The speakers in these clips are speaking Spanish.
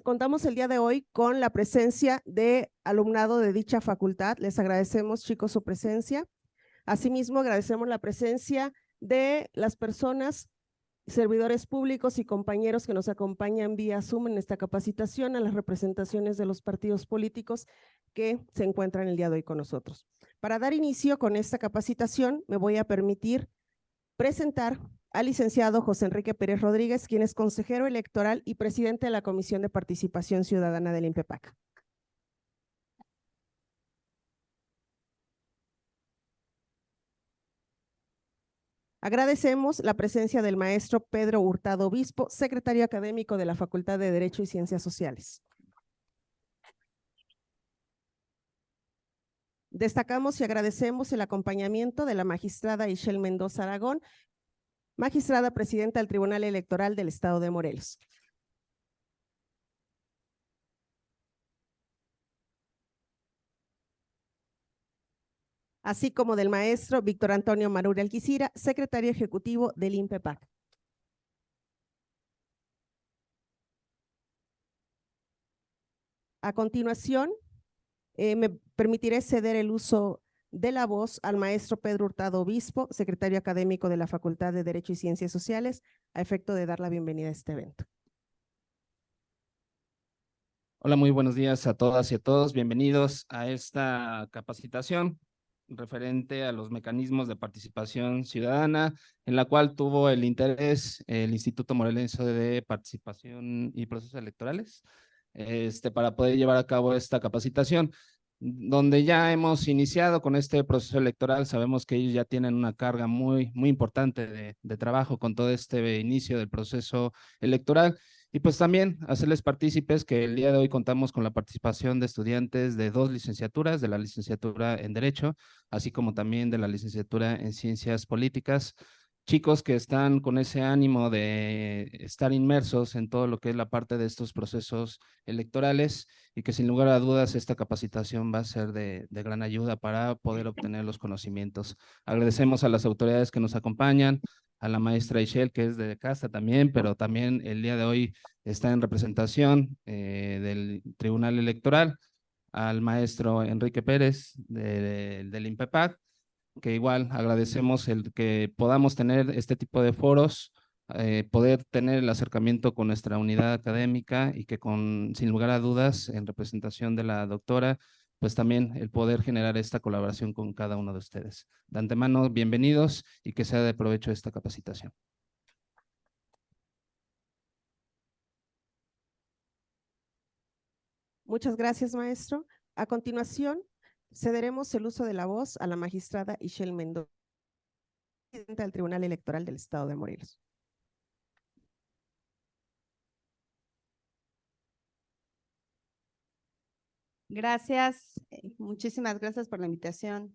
Contamos el día de hoy con la presencia de alumnado de dicha facultad. Les agradecemos, chicos, su presencia. Asimismo, agradecemos la presencia de las personas, servidores públicos y compañeros que nos acompañan vía Zoom en esta capacitación, a las representaciones de los partidos políticos que se encuentran el día de hoy con nosotros. Para dar inicio con esta capacitación, me voy a permitir presentar al licenciado José Enrique Pérez Rodríguez, quien es consejero electoral y presidente de la Comisión de Participación Ciudadana del INPEPAC. Agradecemos la presencia del maestro Pedro Hurtado Obispo, secretario académico de la Facultad de Derecho y Ciencias Sociales. Destacamos y agradecemos el acompañamiento de la magistrada Ishel Mendoza Aragón, magistrada presidenta del Tribunal Electoral del Estado de Morelos. Así como del maestro Víctor Antonio Maruri Alquicira, secretario ejecutivo del INPEPAC. A continuación, me permitiré ceder el uso de la voz al maestro Pedro Hurtado Obispo, secretario académico de la Facultad de Derecho y Ciencias Sociales, a efecto de dar la bienvenida a este evento. Hola, muy buenos días a todas y a todos. Bienvenidos a esta capacitación referente a los mecanismos de participación ciudadana, en la cual tuvo el interés el Instituto Morelense de Participación y Procesos Electorales, para poder llevar a cabo esta capacitación, donde ya hemos iniciado con este proceso electoral. Sabemos que ellos ya tienen una carga muy importante de trabajo con todo este inicio del proceso electoral. Y pues también hacerles partícipes que el día de hoy contamos con la participación de estudiantes de 2 licenciaturas, de la licenciatura en Derecho, así como también de la licenciatura en Ciencias Políticas. Chicos que están con ese ánimo de estar inmersos en todo lo que es la parte de estos procesos electorales, y que sin lugar a dudas esta capacitación va a ser de gran ayuda para poder obtener los conocimientos. Agradecemos a las autoridades que nos acompañan, a la maestra Ishel, que es de casa también, pero también el día de hoy está en representación del Tribunal Electoral, al maestro Enrique Pérez del INPEPAC, que igual agradecemos el que podamos tener este tipo de foros, poder tener el acercamiento con nuestra unidad académica, y que sin lugar a dudas, en representación de la doctora, pues también el poder generar esta colaboración con cada uno de ustedes. De antemano, bienvenidos y que sea de provecho esta capacitación. Muchas gracias, maestro. A continuación, cederemos el uso de la voz a la magistrada Ishel Mendoza, presidenta del Tribunal Electoral del Estado de Morelos. Gracias, muchísimas gracias por la invitación,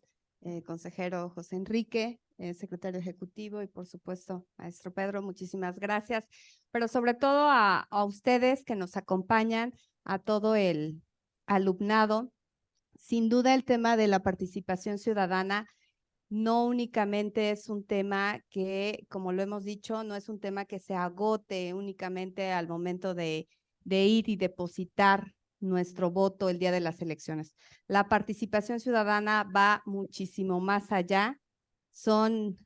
consejero José Enrique, secretario ejecutivo, y por supuesto, maestro Pedro, muchísimas gracias, pero sobre todo a ustedes que nos acompañan, a todo el alumnado. Sin duda, el tema de la participación ciudadana no únicamente es un tema que, como lo hemos dicho, no es un tema que se agote únicamente al momento de ir y depositar nuestro voto el día de las elecciones. La participación ciudadana va muchísimo más allá. Son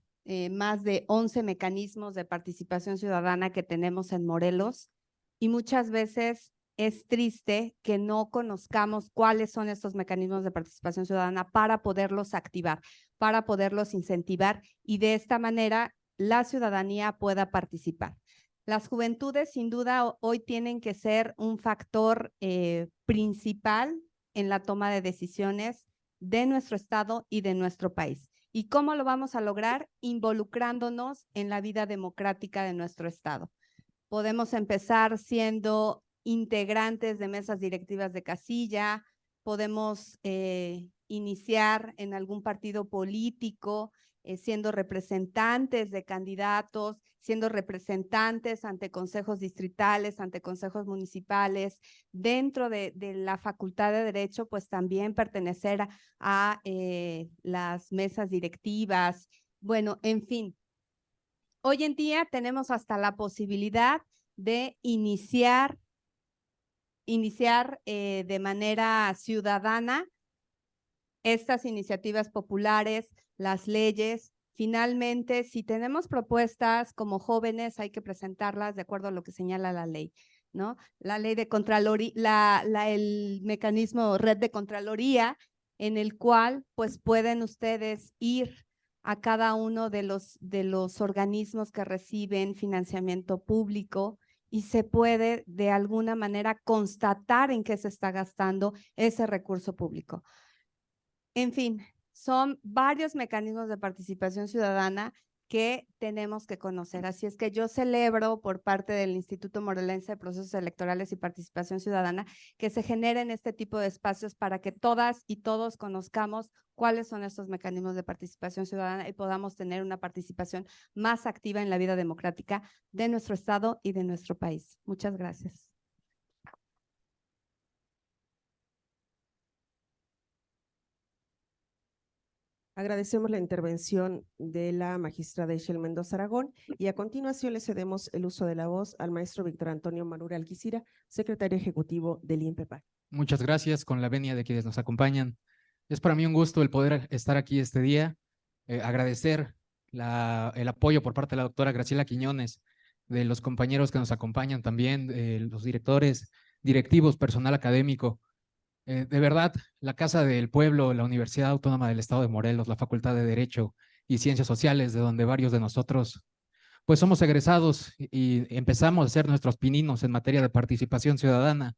más de 11 mecanismos de participación ciudadana que tenemos en Morelos, y muchas veces es triste que no conozcamos cuáles son estos mecanismos de participación ciudadana para poderlos activar, para poderlos incentivar, y de esta manera la ciudadanía pueda participar. Las juventudes sin duda hoy tienen que ser un factor principal en la toma de decisiones de nuestro estado y de nuestro país. ¿Y cómo lo vamos a lograr? Involucrándonos en la vida democrática de nuestro estado. Podemos empezar siendo integrantes de mesas directivas de casilla, podemos iniciar en algún partido político, siendo representantes de candidatos, siendo representantes ante consejos distritales, ante consejos municipales. Dentro de la Facultad de Derecho, pues también pertenecer a las mesas directivas. Bueno, en fin. Hoy en día tenemos hasta la posibilidad de iniciar iniciar de manera ciudadana estas iniciativas populares, las leyes. Finalmente, si tenemos propuestas como jóvenes, hay que presentarlas de acuerdo a lo que señala la ley, ¿no? La ley de Contraloría, el mecanismo red de Contraloría, en el cual pues pueden ustedes ir a cada uno de los organismos que reciben financiamiento público y se puede de alguna manera constatar en qué se está gastando ese recurso público. En fin, son varios mecanismos de participación ciudadana que tenemos que conocer. Así es que yo celebro por parte del Instituto Morelense de Procesos Electorales y Participación Ciudadana que se generen este tipo de espacios para que todas y todos conozcamos cuáles son estos mecanismos de participación ciudadana y podamos tener una participación más activa en la vida democrática de nuestro Estado y de nuestro país. Muchas gracias. Agradecemos la intervención de la magistrada Ixchel Mendoza Aragón y a continuación le cedemos el uso de la voz al maestro Víctor Antonio Marura Alquicira, secretario ejecutivo del INPEPAC. Muchas gracias, con la venia de quienes nos acompañan. Es para mí un gusto el poder estar aquí este día, agradecer el apoyo por parte de la doctora Graciela Quiñones, de los compañeros que nos acompañan también, los directores, directivos, personal académico. De verdad, la Casa del Pueblo, la Universidad Autónoma del Estado de Morelos, la Facultad de Derecho y Ciencias Sociales, de donde varios de nosotros pues somos egresados y empezamos a hacer nuestros pininos en materia de participación ciudadana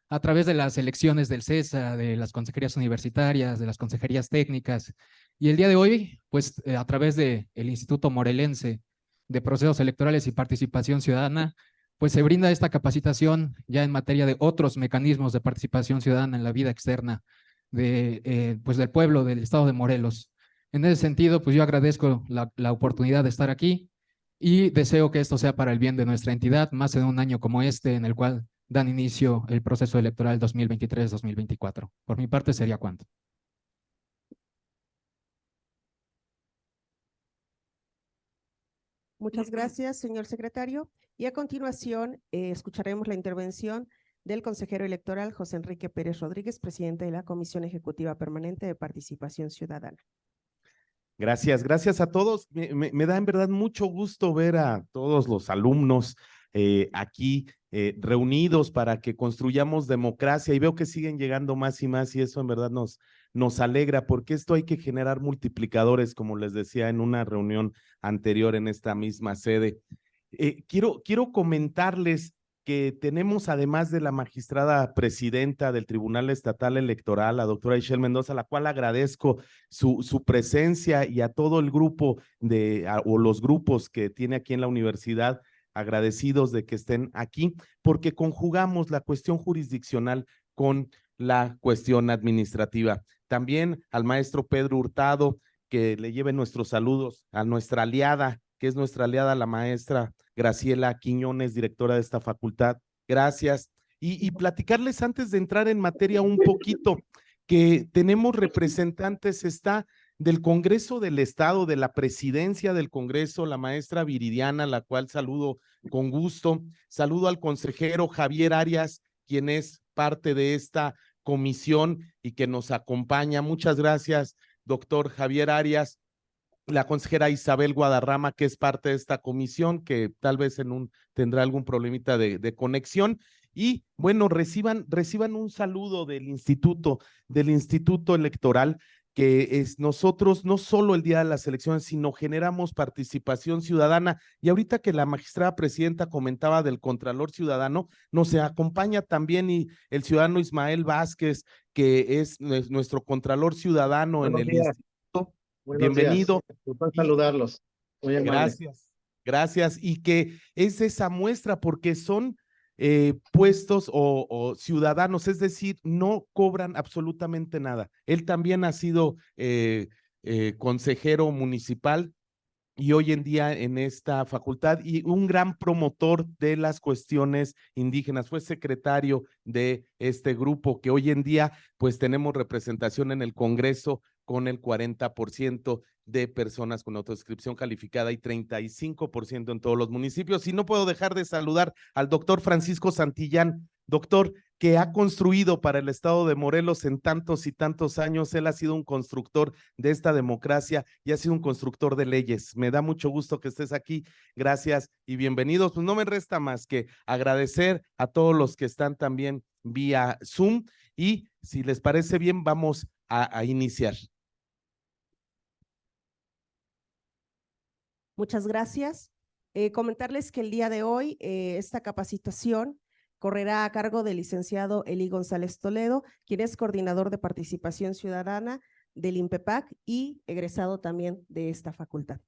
a través de las elecciones del CESA, de las consejerías universitarias, de las consejerías técnicas. Y el día de hoy, pues a través del Instituto Morelense de Procesos Electorales y Participación Ciudadana, pues se brinda esta capacitación ya en materia de otros mecanismos de participación ciudadana en la vida externa pues del pueblo del estado de Morelos. En ese sentido, pues yo agradezco la oportunidad de estar aquí y deseo que esto sea para el bien de nuestra entidad, más en un año como este, en el cual dan inicio el proceso electoral 2023-2024. Por mi parte sería cuanto. Muchas gracias, señor secretario. Y a continuación escucharemos la intervención del consejero electoral José Enrique Pérez Rodríguez, presidente de la Comisión Ejecutiva Permanente de Participación Ciudadana. Gracias, gracias a todos. Me da en verdad mucho gusto ver a todos los alumnos aquí reunidos para que construyamos democracia y veo que siguen llegando más y más y eso en verdad nos alegra porque esto hay que generar multiplicadores, como les decía en una reunión anterior en esta misma sede. Quiero comentarles que tenemos, además de la magistrada presidenta del Tribunal Estatal Electoral, la doctora Ixchel Mendoza, a la cual agradezco su presencia y a todo el grupo o los grupos que tiene aquí en la universidad, agradecidos de que estén aquí, porque conjugamos la cuestión jurisdiccional con la cuestión administrativa. También al maestro Pedro Hurtado, que le lleve nuestros saludos a nuestra aliada, que es nuestra aliada, la maestra Graciela Quiñones, directora de esta facultad. Gracias. Y platicarles antes de entrar en materia un poquito, que tenemos representantes, está del Congreso del Estado, de la presidencia del Congreso, la maestra Viridiana, la cual saludo con gusto. Saludo al consejero Javier Arias, quien es parte de esta comisión y que nos acompaña. Muchas gracias, doctor Javier Arias. La consejera Isabel Guadarrama, que es parte de esta comisión, que tal vez tendrá algún problemita de conexión. Y bueno, reciban un saludo del Instituto Electoral, que nosotros no solo el día de las elecciones, sino generamos participación ciudadana. Y ahorita que la magistrada presidenta comentaba del Contralor Ciudadano, nos acompaña también el ciudadano Ismael Vázquez, que es nuestro Contralor Ciudadano en el instituto. Bienvenido. Gusto saludarlos. Muy amable. Gracias. Y que es esa muestra porque son puestos o ciudadanos, es decir, no cobran absolutamente nada. Él también ha sido consejero municipal y hoy en día en esta facultad y un gran promotor de las cuestiones indígenas. Fue secretario de este grupo que hoy en día pues tenemos representación en el Congreso con el 40% de personas con autodescripción calificada y 35% en todos los municipios. Y no puedo dejar de saludar al doctor Francisco Santillán, doctor, que ha construido para el estado de Morelos en tantos y tantos años. Él ha sido un constructor de esta democracia y ha sido un constructor de leyes. Me da mucho gusto que estés aquí. Gracias y bienvenidos. Pues no me resta más que agradecer a todos los que están también vía Zoom y si les parece bien, vamos a iniciar. Muchas gracias. Comentarles que el día de hoy esta capacitación correrá a cargo del licenciado Eli González Toledo, quien es coordinador de participación ciudadana del INPEPAC y egresado también de esta facultad.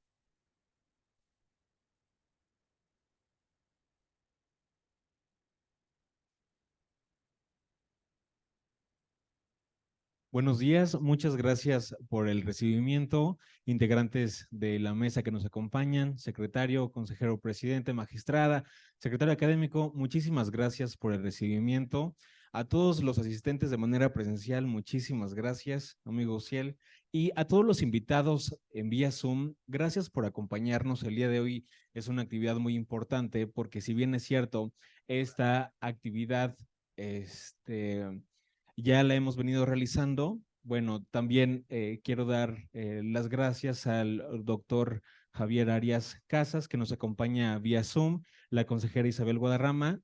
Buenos días, muchas gracias por el recibimiento, integrantes de la mesa que nos acompañan, secretario, consejero presidente, magistrada, secretario académico, muchísimas gracias por el recibimiento. A todos los asistentes de manera presencial, muchísimas gracias, amigo Ciel. Y a todos los invitados en vía Zoom, gracias por acompañarnos el día de hoy. Es una actividad muy importante porque si bien es cierto, esta actividad, ya la hemos venido realizando. Bueno, también quiero dar las gracias al doctor Javier Arias Casas, que nos acompaña vía Zoom, la consejera Isabel Guadarrama.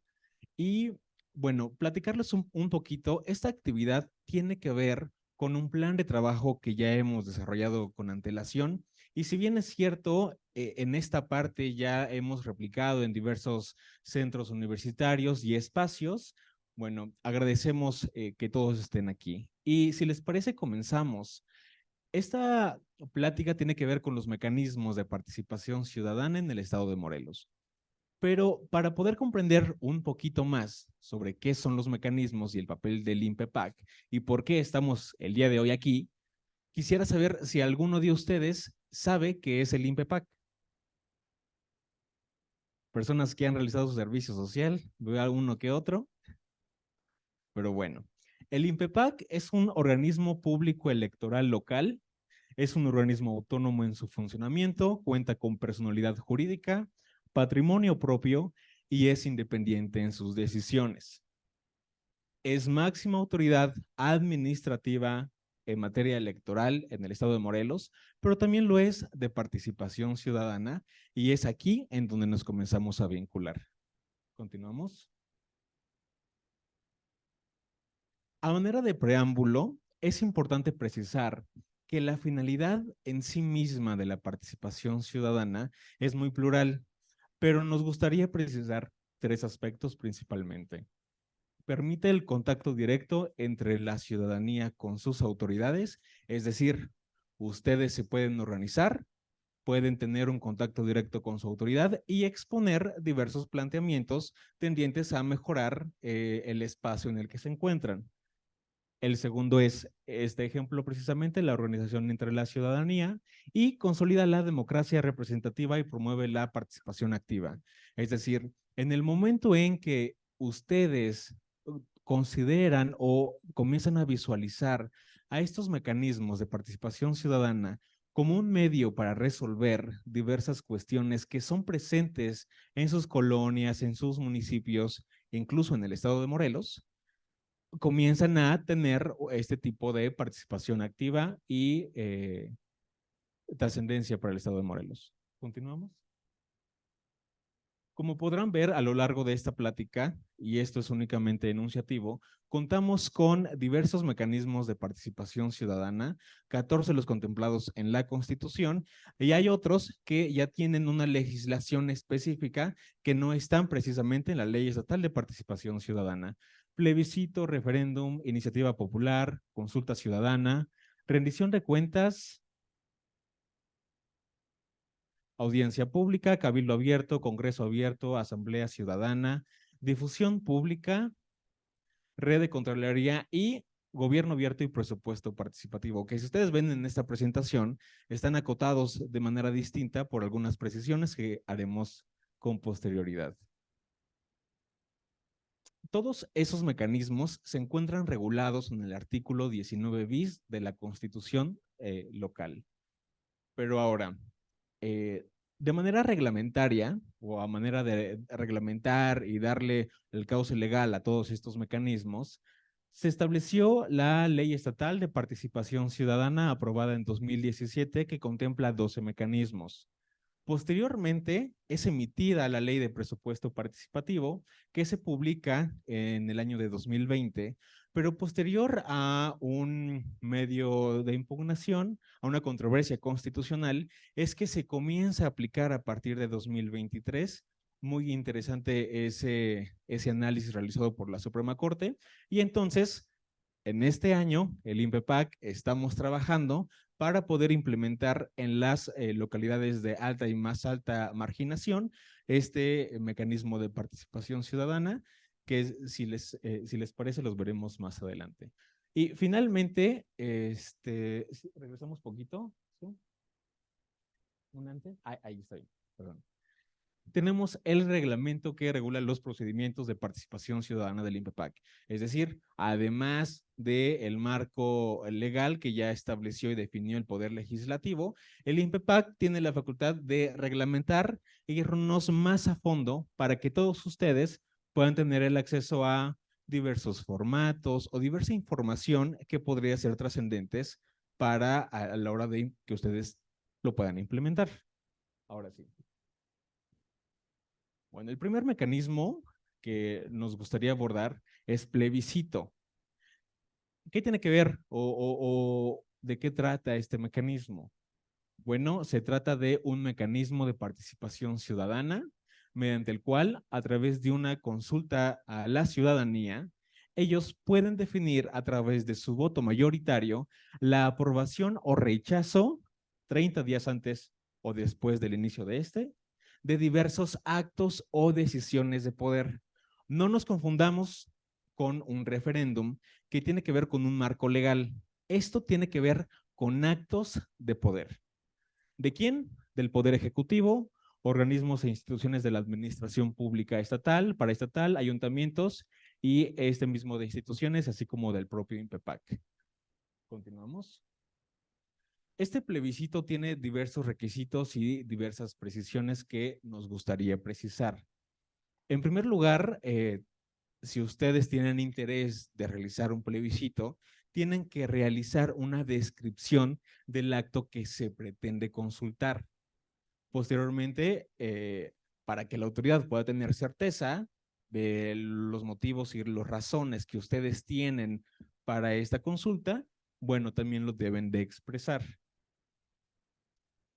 Y bueno, platicarles un poquito. Esta actividad tiene que ver con un plan de trabajo que ya hemos desarrollado con antelación. Y si bien es cierto, en esta parte ya hemos replicado en diversos centros universitarios y espacios, bueno, agradecemos que todos estén aquí. Y si les parece, comenzamos. Esta plática tiene que ver con los mecanismos de participación ciudadana en el estado de Morelos. Pero para poder comprender un poquito más sobre qué son los mecanismos y el papel del INPEPAC y por qué estamos el día de hoy aquí, quisiera saber si alguno de ustedes sabe qué es el INPEPAC. Personas que han realizado su servicio social, veo a uno que otro. Pero bueno, el INPEPAC es un organismo público electoral local, es un organismo autónomo en su funcionamiento, cuenta con personalidad jurídica, patrimonio propio y es independiente en sus decisiones. Es máxima autoridad administrativa en materia electoral en el estado de Morelos, pero también lo es de participación ciudadana y es aquí en donde nos comenzamos a vincular. Continuamos. A manera de preámbulo, es importante precisar que la finalidad en sí misma de la participación ciudadana es muy plural, pero nos gustaría precisar 3 aspectos principalmente. Permite el contacto directo entre la ciudadanía con sus autoridades, es decir, ustedes se pueden organizar, pueden tener un contacto directo con su autoridad y exponer diversos planteamientos tendientes a mejorar el espacio en el que se encuentran. El segundo es este ejemplo precisamente, la organización entre la ciudadanía y consolida la democracia representativa y promueve la participación activa. Es decir, en el momento en que ustedes consideran o comienzan a visualizar a estos mecanismos de participación ciudadana como un medio para resolver diversas cuestiones que son presentes en sus colonias, en sus municipios, incluso en el estado de Morelos, comienzan a tener este tipo de participación activa y trascendencia para el estado de Morelos. ¿Continuamos? Como podrán ver a lo largo de esta plática, y esto es únicamente enunciativo, contamos con diversos mecanismos de participación ciudadana, 14 los contemplados en la Constitución, y hay otros que ya tienen una legislación específica que no están precisamente en la Ley Estatal de Participación Ciudadana. Plebiscito, referéndum, iniciativa popular, consulta ciudadana, rendición de cuentas, audiencia pública, cabildo abierto, congreso abierto, asamblea ciudadana, difusión pública, red de Contraloría y gobierno abierto y presupuesto participativo, que si ustedes ven en esta presentación, están acotados de manera distinta por algunas precisiones que haremos con posterioridad. Todos esos mecanismos se encuentran regulados en el artículo 19 bis de la Constitución local. Pero ahora, De manera reglamentaria o a manera de reglamentar y darle el cauce legal a todos estos mecanismos, se estableció la Ley Estatal de Participación Ciudadana aprobada en 2017 que contempla 12 mecanismos. Posteriormente es emitida la Ley de Presupuesto Participativo que se publica en el año de 2020, pero posterior a un medio de impugnación, a una controversia constitucional, es que se comienza a aplicar a partir de 2023. Muy interesante ese análisis realizado por la Suprema Corte. Y entonces, en este año, el INPEPAC estamos trabajando para poder implementar en las localidades de alta y más alta marginación este mecanismo de participación ciudadana, que si les parece los veremos más adelante. Y finalmente, regresamos poquito. ¿Sí? ¿Un antes? Ahí está bien, perdón. Tenemos el reglamento que regula los procedimientos de participación ciudadana del INPEPAC. Es decir, además del marco legal que ya estableció y definió el Poder Legislativo, el INPEPAC tiene la facultad de reglamentar e irnos más a fondo para que todos ustedes puedan tener el acceso a diversos formatos o diversa información que podría ser trascendentes para a la hora de que ustedes lo puedan implementar. Ahora sí. Bueno, el primer mecanismo que nos gustaría abordar es plebiscito. ¿Qué tiene que ver o de qué trata este mecanismo? Bueno, se trata de un mecanismo de participación ciudadana mediante el cual, a través de una consulta a la ciudadanía, ellos pueden definir a través de su voto mayoritario la aprobación o rechazo 30 días antes o después del inicio de diversos actos o decisiones de poder. No nos confundamos con un referéndum que tiene que ver con un marco legal. Esto tiene que ver con actos de poder. ¿De quién? Del Poder Ejecutivo, organismos e instituciones de la administración pública estatal, paraestatal, ayuntamientos y este mismo de instituciones, así como del propio INPEPAC. Continuamos. Este plebiscito tiene diversos requisitos y diversas precisiones que nos gustaría precisar. En primer lugar, si ustedes tienen interés de realizar un plebiscito, tienen que realizar una descripción del acto que se pretende consultar. Posteriormente, para que la autoridad pueda tener certeza de los motivos y las razones que ustedes tienen para esta consulta, bueno, también lo deben de expresar.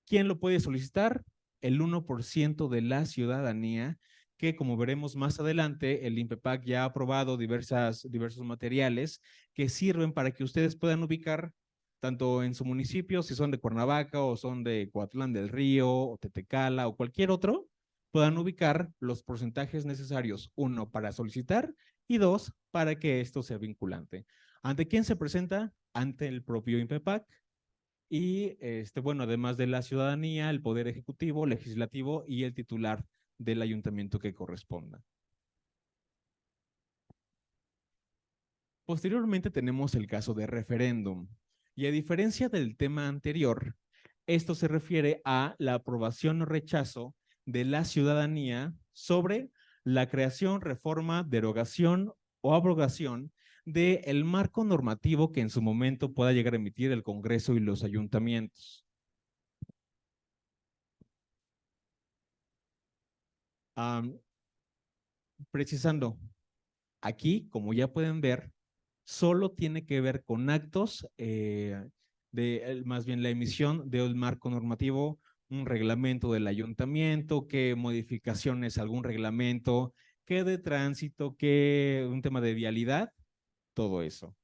¿Quién lo puede solicitar? El 1% de la ciudadanía, que como veremos más adelante, el INPEPAC ya ha aprobado diversos materiales que sirven para que ustedes puedan ubicar tanto en su municipio, si son de Cuernavaca o son de Coatlán del Río o Tetecala o cualquier otro, puedan ubicar los porcentajes necesarios, 1, para solicitar y 2, para que esto sea vinculante. ¿Ante quién se presenta? Ante el propio INPEPAC. Y bueno, además de la ciudadanía, el Poder Ejecutivo, Legislativo y el titular del ayuntamiento que corresponda. Posteriormente tenemos el caso de referéndum. Y a diferencia del tema anterior, esto se refiere a la aprobación o rechazo de la ciudadanía sobre la creación, reforma, derogación o abrogación del marco normativo que en su momento pueda llegar a emitir el Congreso y los ayuntamientos. Precisando, aquí, como ya pueden ver, solo tiene que ver con actos más bien la emisión de un marco normativo, un reglamento del ayuntamiento, qué modificaciones, algún reglamento, qué de tránsito, qué un tema de vialidad, todo eso.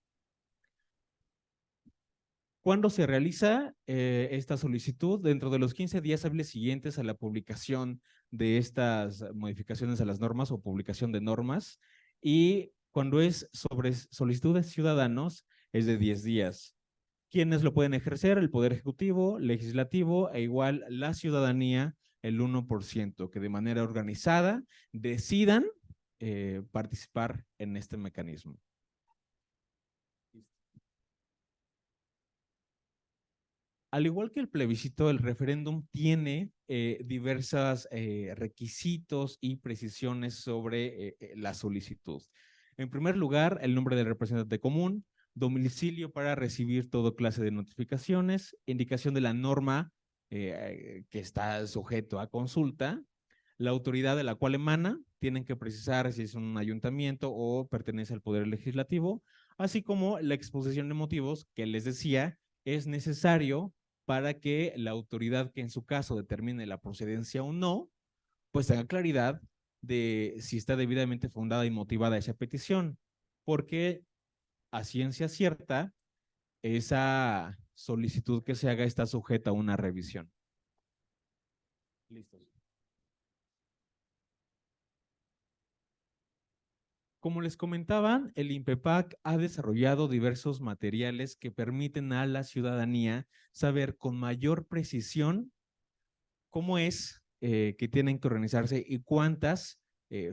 ¿Cuándo se realiza esta solicitud? Dentro de los 15 días hábiles siguientes a la publicación de estas modificaciones a las normas o publicación de normas. Y cuando es sobre solicitudes ciudadanos, es de 10 días. ¿Quiénes lo pueden ejercer? El Poder Ejecutivo, Legislativo e igual la ciudadanía, el 1%, que de manera organizada decidan participar en este mecanismo. Al igual que el plebiscito, el referéndum tiene diversos requisitos y precisiones sobre la solicitud. En primer lugar, el nombre del representante común, domicilio para recibir toda clase de notificaciones, indicación de la norma que está sujeto a consulta, la autoridad de la cual emana, tienen que precisar si es un ayuntamiento o pertenece al Poder Legislativo, así como la exposición de motivos que les decía es necesario para que la autoridad que en su caso determine la procedencia o no, pues tenga claridad de si está debidamente fundada y motivada esa petición, porque a ciencia cierta, esa solicitud que se haga está sujeta a una revisión. Listos. Como les comentaba, el INPEPAC ha desarrollado diversos materiales que permiten a la ciudadanía saber con mayor precisión cómo es que tienen que organizarse y cuántas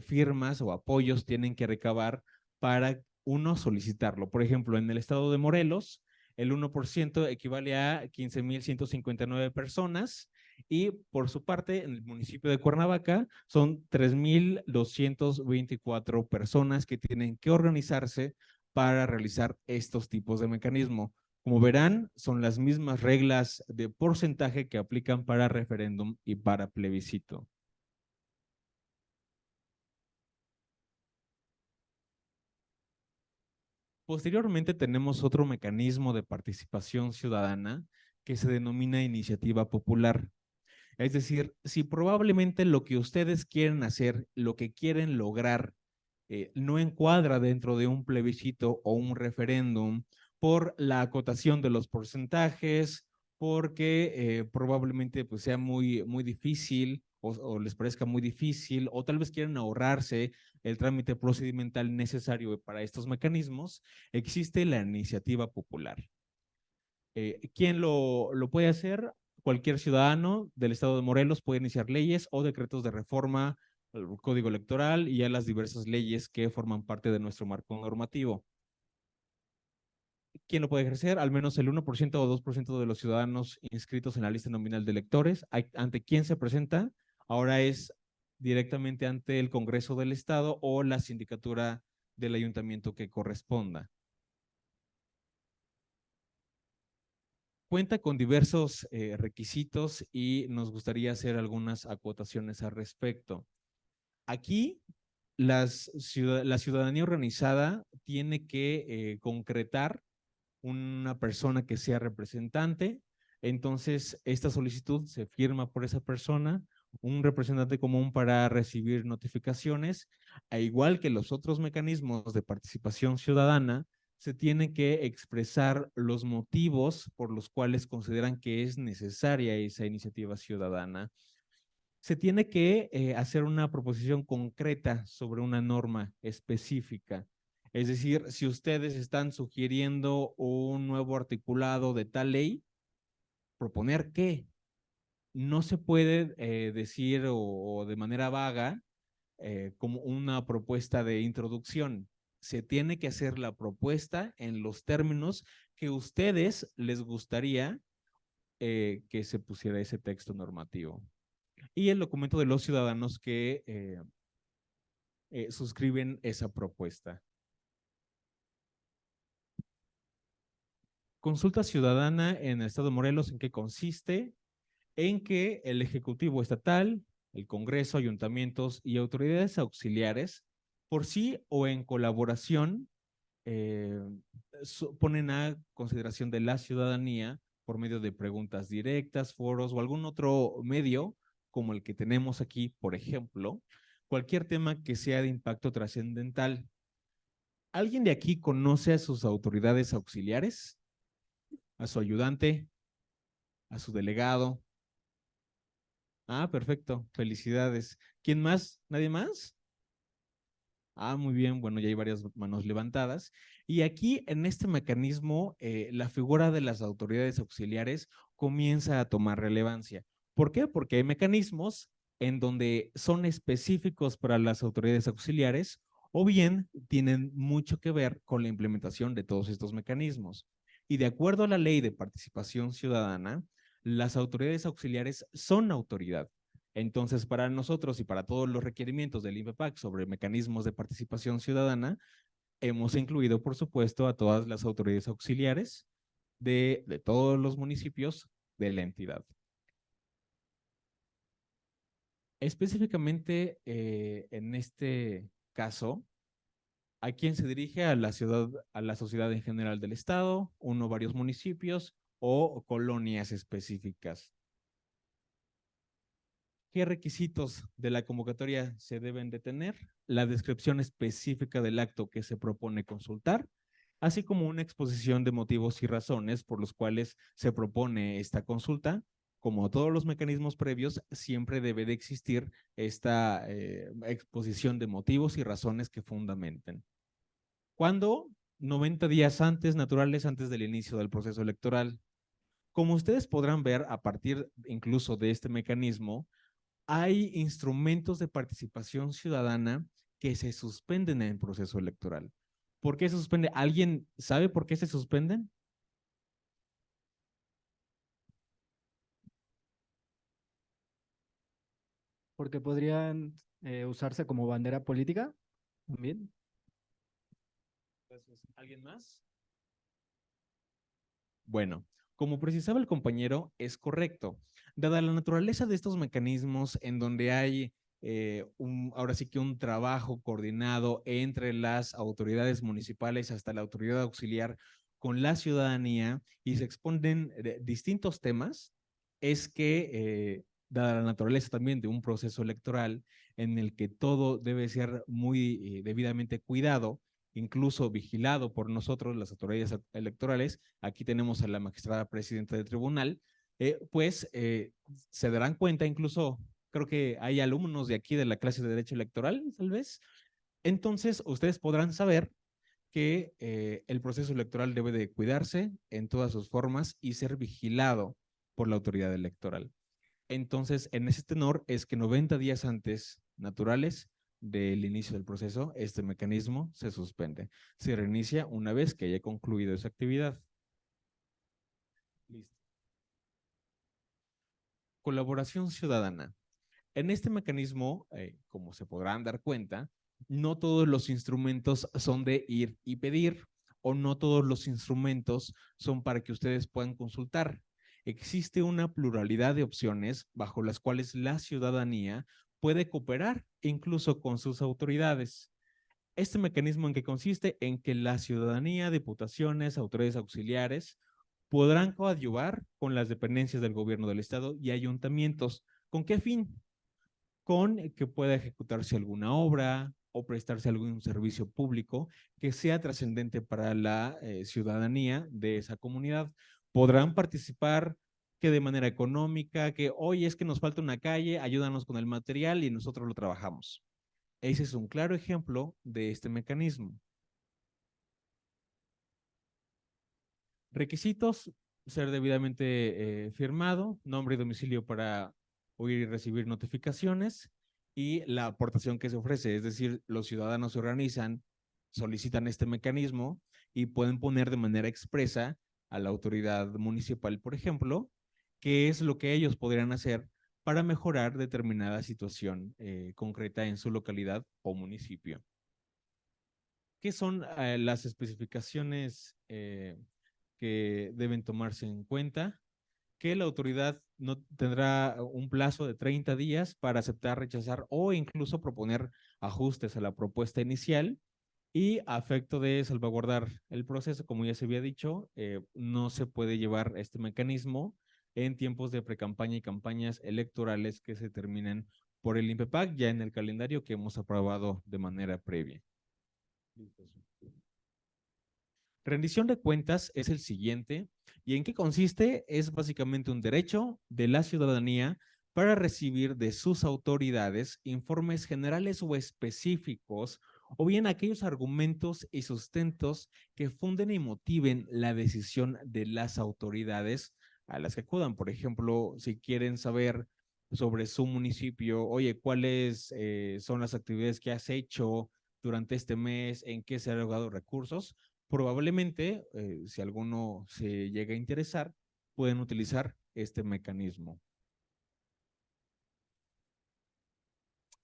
firmas o apoyos tienen que recabar para uno solicitarlo. Por ejemplo, en el estado de Morelos, el 1% equivale a 15,159 personas y por su parte, en el municipio de Cuernavaca, son 3,224 personas que tienen que organizarse para realizar estos tipos de mecanismo. Como verán, son las mismas reglas de porcentaje que aplican para referéndum y para plebiscito. Posteriormente tenemos otro mecanismo de participación ciudadana que se denomina iniciativa popular. Es decir, si probablemente lo que ustedes quieren hacer, lo que quieren lograr, no encuadra dentro de un plebiscito o un referéndum por la acotación de los porcentajes, porque probablemente pues, sea muy difícil o les parezca muy difícil, o tal vez quieren ahorrarse el trámite procedimental necesario para estos mecanismos, existe la iniciativa popular. ¿Quién lo puede hacer? Cualquier ciudadano del estado de Morelos puede iniciar leyes o decretos de reforma al código electoral y a las diversas leyes que forman parte de nuestro marco normativo. ¿Quién lo puede ejercer? Al menos el 1% o 2% de los ciudadanos inscritos en la lista nominal de electores. ¿Ante quién se presenta? Ahora es directamente ante el Congreso del Estado o la sindicatura del ayuntamiento que corresponda. Cuenta con diversos requisitos y nos gustaría hacer algunas acotaciones al respecto. Aquí la ciudadanía organizada tiene que concretar una persona que sea representante, entonces esta solicitud se firma por esa persona, un representante común para recibir notificaciones, a igual que los otros mecanismos de participación ciudadana, se tienen que expresar los motivos por los cuales consideran que es necesaria esa iniciativa ciudadana. Se tiene que hacer una proposición concreta sobre una norma específica. Es decir, si ustedes están sugiriendo un nuevo articulado de tal ley, proponer qué. No se puede decir o de manera vaga como una propuesta de introducción. Se tiene que hacer la propuesta en los términos que ustedes les gustaría que se pusiera ese texto normativo. Y el documento de los ciudadanos que suscriben esa propuesta. Consulta ciudadana en el estado de Morelos, ¿en qué consiste? En que el Ejecutivo Estatal, el Congreso, ayuntamientos y autoridades auxiliares, por sí o en colaboración, ponen a consideración de la ciudadanía por medio de preguntas directas, foros o algún otro medio, como el que tenemos aquí, por ejemplo, cualquier tema que sea de impacto trascendental. ¿Alguien de aquí conoce a sus autoridades auxiliares? ¿A su ayudante? ¿A su delegado? Ah, perfecto. Felicidades. ¿Quién más? ¿Nadie más? Ah, muy bien. Bueno, ya hay varias manos levantadas. Y aquí, en este mecanismo, la figura de las autoridades auxiliares comienza a tomar relevancia. ¿Por qué? Porque hay mecanismos en donde son específicos para las autoridades auxiliares o bien tienen mucho que ver con la implementación de todos estos mecanismos. Y de acuerdo a la Ley de Participación Ciudadana, las autoridades auxiliares son autoridad. Entonces, para nosotros y para todos los requerimientos del INPEPAC sobre mecanismos de participación ciudadana, hemos incluido, por supuesto, a todas las autoridades auxiliares de todos los municipios de la entidad. Específicamente, en este caso, ¿a quién se dirige? A la ciudad, a la sociedad en general del estado, uno o varios municipios o colonias específicas. ¿Qué requisitos de la convocatoria se deben de tener? La descripción específica del acto que se propone consultar, así como una exposición de motivos y razones por los cuales se propone esta consulta. Como todos los mecanismos previos, siempre debe de existir esta exposición de motivos y razones que fundamenten. ¿Cuándo? 90 días antes, naturales, antes del inicio del proceso electoral. Como ustedes podrán ver, a partir incluso de este mecanismo, hay instrumentos de participación ciudadana que se suspenden en el proceso electoral. ¿Por qué se suspende? ¿Alguien sabe por qué se suspenden? Porque podrían usarse como bandera política también. ¿Alguien más? Bueno, como precisaba el compañero, es correcto. Dada la naturaleza de estos mecanismos en donde hay ahora sí que un trabajo coordinado entre las autoridades municipales hasta la autoridad auxiliar con la ciudadanía y se exponen distintos temas, es que dada la naturaleza también de un proceso electoral en el que todo debe ser muy debidamente cuidado, incluso vigilado por nosotros, las autoridades electorales, aquí tenemos a la magistrada presidenta del tribunal, se darán cuenta, incluso creo que hay alumnos de aquí de la clase de Derecho Electoral, tal vez, entonces ustedes podrán saber que el proceso electoral debe de cuidarse en todas sus formas y ser vigilado por la autoridad electoral. Entonces, en ese tenor es que 90 días antes, naturales, del inicio del proceso, este mecanismo se suspende. Se reinicia una vez que haya concluido esa actividad. Listo. Colaboración ciudadana. En este mecanismo, como se podrán dar cuenta, no todos los instrumentos son de ir y pedir, o no todos los instrumentos son para que ustedes puedan consultar. Existe una pluralidad de opciones bajo las cuales la ciudadanía puede cooperar incluso con sus autoridades. Este mecanismo en que consiste en que la ciudadanía, diputaciones, autoridades auxiliares podrán coadyuvar con las dependencias del gobierno del estado y ayuntamientos. ¿Con qué fin? Con que pueda ejecutarse alguna obra o prestarse algún servicio público que sea trascendente para la ciudadanía de esa comunidad. Podrán participar que de manera económica, que hoy es que nos falta una calle, ayúdanos con el material y nosotros lo trabajamos. Ese es un claro ejemplo de este mecanismo. Requisitos: ser debidamente firmado, nombre y domicilio para oír y recibir notificaciones y la aportación que se ofrece, es decir, los ciudadanos se organizan, solicitan este mecanismo y pueden poner de manera expresa a la autoridad municipal, por ejemplo, qué es lo que ellos podrían hacer para mejorar determinada situación concreta en su localidad o municipio. ¿Qué son las especificaciones que deben tomarse en cuenta? Que la autoridad no tendrá un plazo de 30 días para aceptar, rechazar o incluso proponer ajustes a la propuesta inicial, y a efecto de salvaguardar el proceso, como ya se había dicho, no se puede llevar este mecanismo en tiempos de precampaña y campañas electorales que se terminen por el INPEPAC ya en el calendario que hemos aprobado de manera previa. Rendición de cuentas es el siguiente. ¿Y en qué consiste? Es básicamente un derecho de la ciudadanía para recibir de sus autoridades informes generales o específicos, o bien aquellos argumentos y sustentos que funden y motiven la decisión de las autoridades a las que acudan. Por ejemplo, si quieren saber sobre su municipio, oye, ¿cuáles son las actividades que has hecho durante este mes? ¿En qué se han logrado recursos? probablemente, si alguno se llega a interesar, pueden utilizar este mecanismo.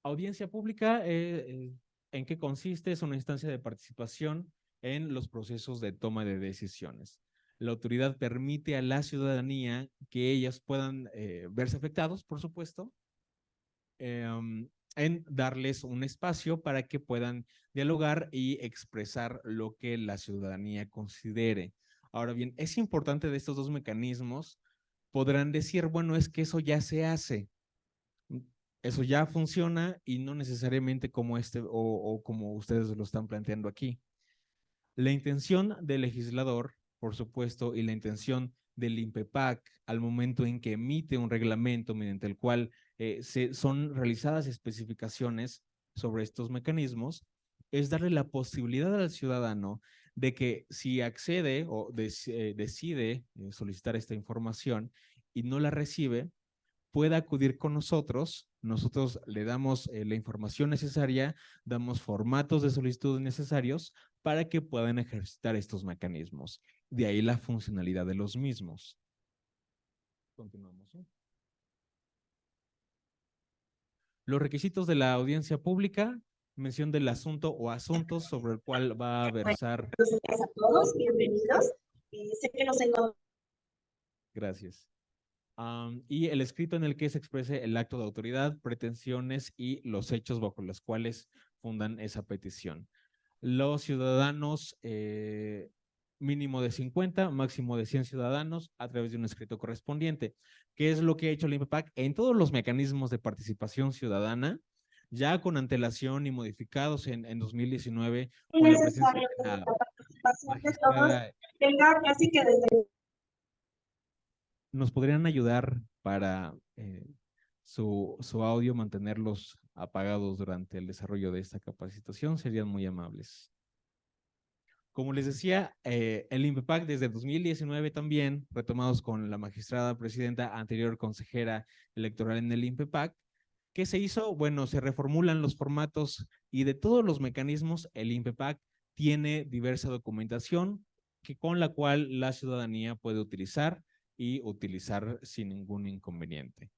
Audiencia pública, ¿en qué consiste? Es una instancia de participación en los procesos de toma de decisiones. La autoridad permite a la ciudadanía que ellas puedan verse afectados, por supuesto, en darles un espacio para que puedan dialogar y expresar lo que la ciudadanía considere. Ahora bien, es importante de estos dos mecanismos, podrán decir, bueno, es que eso ya se hace, eso ya funciona y no necesariamente como o como ustedes lo están planteando aquí. La intención del legislador, por supuesto, y la intención del INPEPAC al momento en que emite un reglamento mediante el cual son realizadas especificaciones sobre estos mecanismos, es darle la posibilidad al ciudadano de que si accede o decide solicitar esta información y no la recibe, pueda acudir con nosotros. Nosotros le damos la información necesaria, damos formatos de solicitud necesarios para que puedan ejercitar estos mecanismos. De ahí la funcionalidad de los mismos. Continuamos. Los requisitos de la audiencia pública, mención del asunto o asuntos sobre el cual va a versar. Buenos días a todos, bienvenidos. Sé que nos encontramos. Gracias. Y el escrito en el que se exprese el acto de autoridad, pretensiones y los hechos bajo los cuales fundan esa petición. Los ciudadanos, mínimo de 50, máximo de 100 ciudadanos a través de un escrito correspondiente. ¿Qué es lo que ha hecho el INPEPAC? En todos los mecanismos de participación ciudadana, ya con antelación y modificados en 2019, Es con la necesario que la participación de todos tenga casi que desde... ¿Nos podrían ayudar para su audio, mantenerlos apagados durante el desarrollo de esta capacitación? Serían muy amables. Como les decía, el INPEPAC desde 2019 también, retomados con la magistrada presidenta, anterior consejera electoral en el INPEPAC, ¿qué se hizo? Bueno, se reformulan los formatos y de todos los mecanismos, el INPEPAC tiene diversa documentación con la cual la ciudadanía puede utilizar y utilizar sin ningún inconveniente.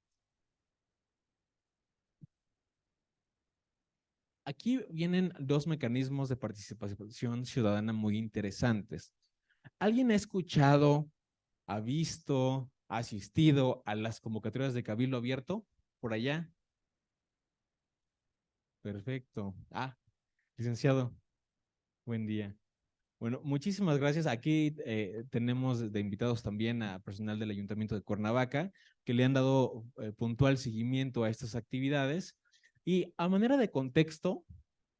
Aquí vienen dos mecanismos de participación ciudadana muy interesantes. ¿Alguien ha escuchado, ha visto, ha asistido a las convocatorias de Cabildo Abierto por allá? Perfecto. Licenciado, buen día. Bueno, muchísimas gracias. Aquí tenemos de invitados también a personal del Ayuntamiento de Cuernavaca que le han dado puntual seguimiento a estas actividades. Y a manera de contexto,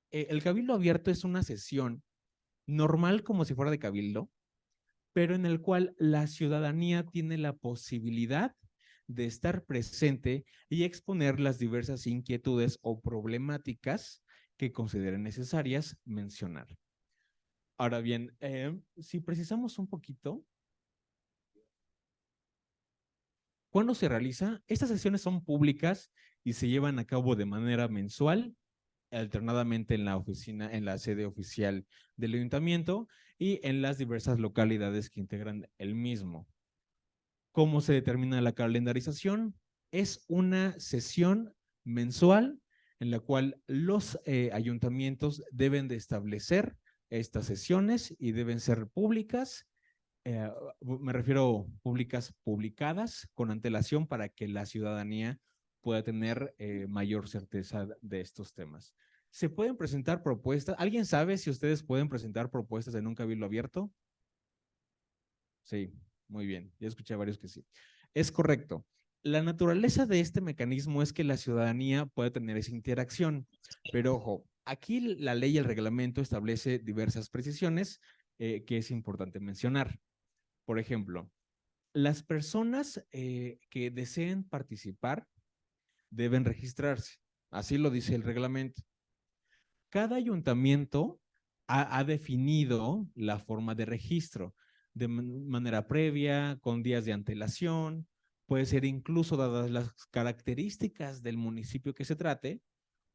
el Cabildo Abierto es una sesión normal como si fuera de Cabildo, pero en el cual la ciudadanía tiene la posibilidad de estar presente y exponer las diversas inquietudes o problemáticas que consideren necesarias mencionar. Ahora bien, si precisamos un poquito, ¿cuándo se realiza? Estas sesiones son públicas y se llevan a cabo de manera mensual, alternadamente en la oficina, en la sede oficial del ayuntamiento y en las diversas localidades que integran el mismo. ¿Cómo se determina la calendarización? Es una sesión mensual en la cual los ayuntamientos deben de establecer estas sesiones y deben ser públicas. Me refiero públicas publicadas con antelación para que la ciudadanía pueda tener mayor certeza de estos temas. ¿Se pueden presentar propuestas? ¿Alguien sabe si ustedes pueden presentar propuestas en un cabildo abierto? Sí, muy bien. Ya escuché a varios que sí. Es correcto. La naturaleza de este mecanismo es que la ciudadanía puede tener esa interacción, pero ojo, aquí la ley y el reglamento establece diversas precisiones que es importante mencionar. Por ejemplo, las personas que deseen participar deben registrarse. Así lo dice el reglamento. Cada ayuntamiento ha definido la forma de registro de manera previa, con días de antelación, puede ser incluso dadas las características del municipio que se trate,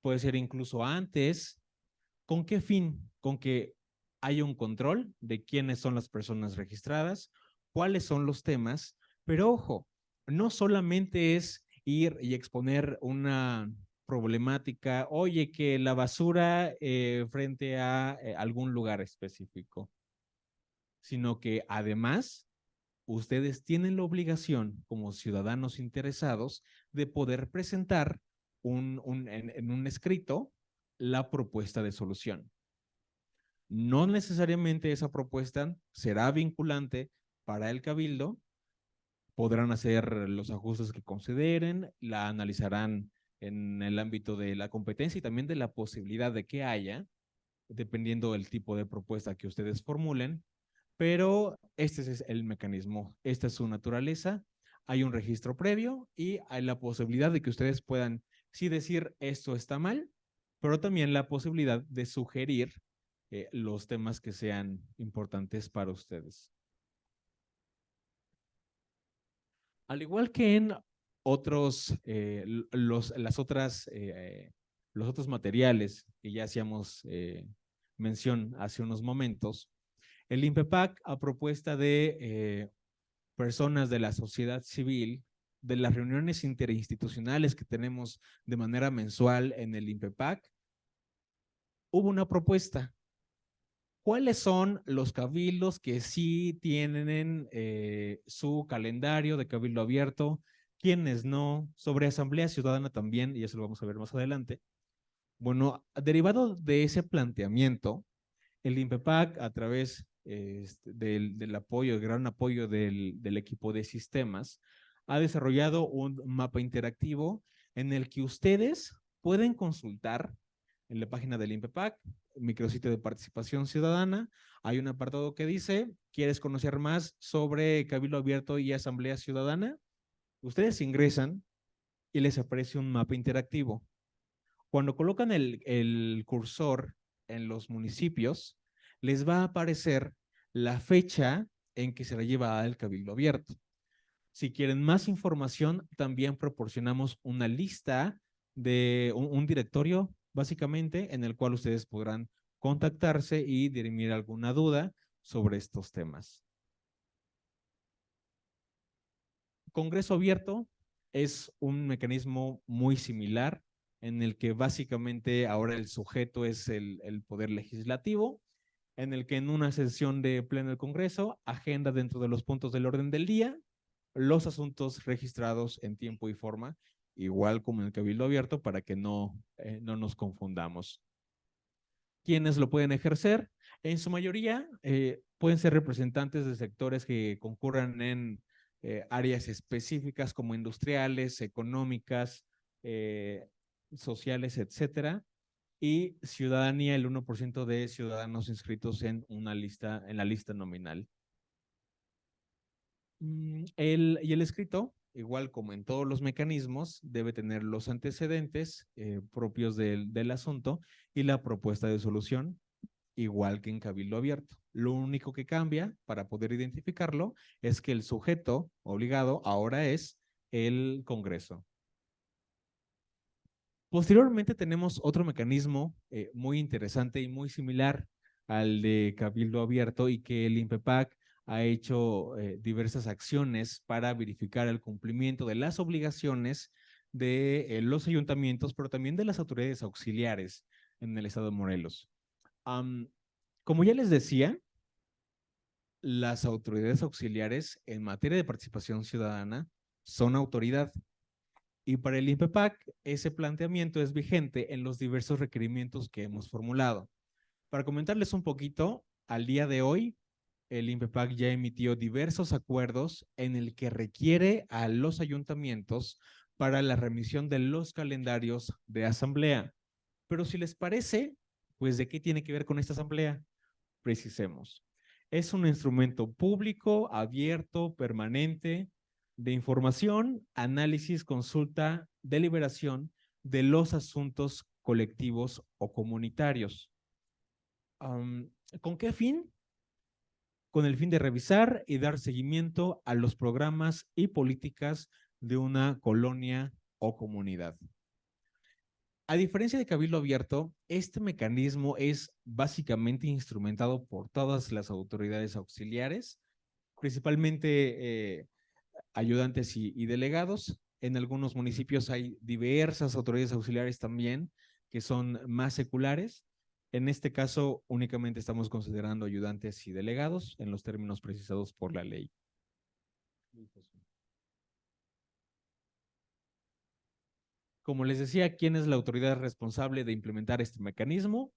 puede ser incluso antes. ¿Con qué fin? Con que hay un control de quiénes son las personas registradas, cuáles son los temas, pero ojo, no solamente es ir y exponer una problemática, oye, que la basura frente a algún lugar específico, sino que además ustedes tienen la obligación como ciudadanos interesados de poder presentar en un escrito la propuesta de solución. No necesariamente esa propuesta será vinculante para el cabildo, podrán hacer los ajustes que consideren, la analizarán en el ámbito de la competencia y también de la posibilidad de que haya, dependiendo del tipo de propuesta que ustedes formulen, pero este es el mecanismo, esta es su naturaleza, hay un registro previo y hay la posibilidad de que ustedes puedan sí decir esto está mal, pero también la posibilidad de sugerir los temas que sean importantes para ustedes. Al igual que en otros, los otros materiales que ya hacíamos mención hace unos momentos, el INPEPAC, a propuesta de personas de la sociedad civil, de las reuniones interinstitucionales que tenemos de manera mensual en el INPEPAC, hubo una propuesta. ¿Cuáles son los cabildos que sí tienen su calendario de cabildo abierto? ¿Quiénes no? Sobre Asamblea Ciudadana también, y eso lo vamos a ver más adelante. Bueno, derivado de ese planteamiento, el INPEPAC, a través del apoyo, el gran apoyo del equipo de sistemas, ha desarrollado un mapa interactivo en el que ustedes pueden consultar en la página del INPEPAC, micrositio de participación ciudadana. Hay un apartado que dice, ¿quieres conocer más sobre Cabildo Abierto y Asamblea Ciudadana? Ustedes ingresan y les aparece un mapa interactivo. Cuando colocan el cursor en los municipios, les va a aparecer la fecha en que será llevada el Cabildo Abierto. Si quieren más información, también proporcionamos una lista de un directorio, básicamente, en el cual ustedes podrán contactarse y dirimir alguna duda sobre estos temas. Congreso Abierto es un mecanismo muy similar en el que básicamente ahora el sujeto es el poder legislativo, en el que en una sesión de pleno del Congreso agenda dentro de los puntos del orden del día los asuntos registrados en tiempo y forma, igual como en el Cabildo Abierto, para que no nos confundamos. ¿Quiénes lo pueden ejercer? En su mayoría pueden ser representantes de sectores que concurran en áreas específicas como industriales, económicas, sociales, etcétera, y ciudadanía, el 1% de ciudadanos inscritos en la lista nominal. El escrito, igual como en todos los mecanismos, debe tener los antecedentes propios del asunto y la propuesta de solución, igual que en Cabildo Abierto. Lo único que cambia para poder identificarlo es que el sujeto obligado ahora es el Congreso. Posteriormente tenemos otro mecanismo muy interesante y muy similar al de Cabildo Abierto y que el INPEPAC ha hecho diversas acciones para verificar el cumplimiento de las obligaciones de los ayuntamientos, pero también de las autoridades auxiliares en el estado de Morelos. Como ya les decía, las autoridades auxiliares en materia de participación ciudadana son autoridad. Y para el INPEPAC, ese planteamiento es vigente en los diversos requerimientos que hemos formulado. Para comentarles un poquito, al día de hoy, el INPEPAC ya emitió diversos acuerdos en el que requiere a los ayuntamientos para la remisión de los calendarios de asamblea. Pero si les parece, pues ¿de qué tiene que ver con esta asamblea? Precisemos. Es un instrumento público, abierto, permanente, de información, análisis, consulta, deliberación de los asuntos colectivos o comunitarios. ¿Con qué fin? Con el fin de revisar y dar seguimiento a los programas y políticas de una colonia o comunidad. A diferencia de Cabildo Abierto, este mecanismo es básicamente instrumentado por todas las autoridades auxiliares, principalmente ayudantes y delegados. En algunos municipios hay diversas autoridades auxiliares también que son más seculares. En este caso, únicamente estamos considerando ayudantes y delegados en los términos precisados por la ley. Como les decía, ¿quién es la autoridad responsable de implementar este mecanismo?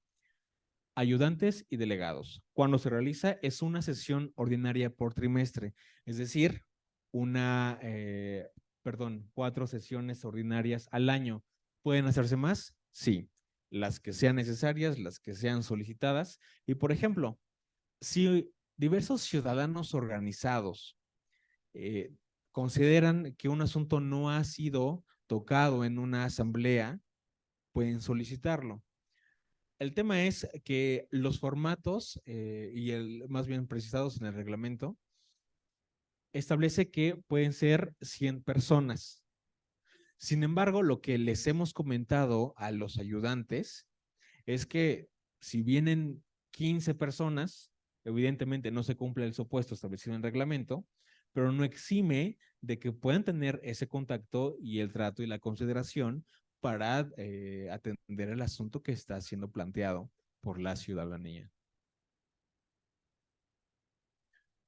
Ayudantes y delegados. Cuando se realiza es una sesión ordinaria por trimestre, es decir, 4 sesiones ordinarias al año. ¿Pueden hacerse más? Sí, las que sean necesarias, las que sean solicitadas. Y por ejemplo, si diversos ciudadanos organizados consideran que un asunto no ha sido tocado en una asamblea, pueden solicitarlo. El tema es que los formatos, más bien precisados en el reglamento, establece que pueden ser 100 personas. Sin embargo, lo que les hemos comentado a los ayudantes es que si vienen 15 personas, evidentemente no se cumple el supuesto establecido en el reglamento, pero no exime de que puedan tener ese contacto y el trato y la consideración para atender el asunto que está siendo planteado por la ciudadanía.